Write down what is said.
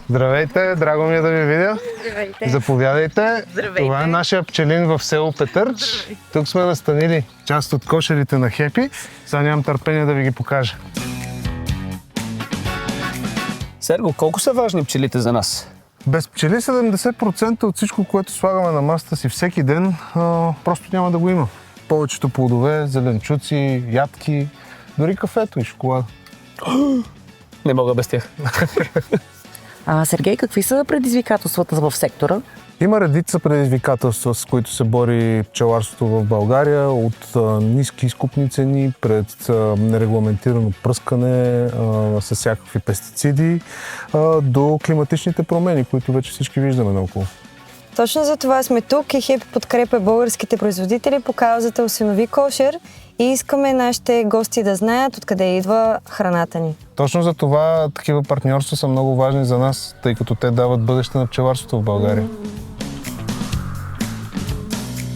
Здравейте, драго ми е да ви видя. Здравейте. Заповядайте. Здравейте. Това е нашия пчелин в село Петърч. Здравейте. Тук сме настанили част от кошерите на Хепи. Сега нямам търпение да ви ги покажа. Серго, колко са важни пчелите за нас? Без пчели 70% от всичко, което слагаме на масата си всеки ден, просто няма да го има. Повечето плодове, зеленчуци, ядки, дори кафето и шоколада. Не мога без тях. Сергей, какви са предизвикателствата в сектора? Има редица предизвикателства, с които се бори пчеларството в България, от ниски изкупни цени, пред нерегламентирано пръскане с всякакви пестициди, до климатичните промени, които вече всички виждаме наоколо. Точно за това сме тук и Хепи подкрепя българските производители по каузата Осинови кошер и искаме нашите гости да знаят откъде идва храната ни. Точно за това такива партньорства са много важни за нас, тъй като те дават бъдеще на пчеларството в България.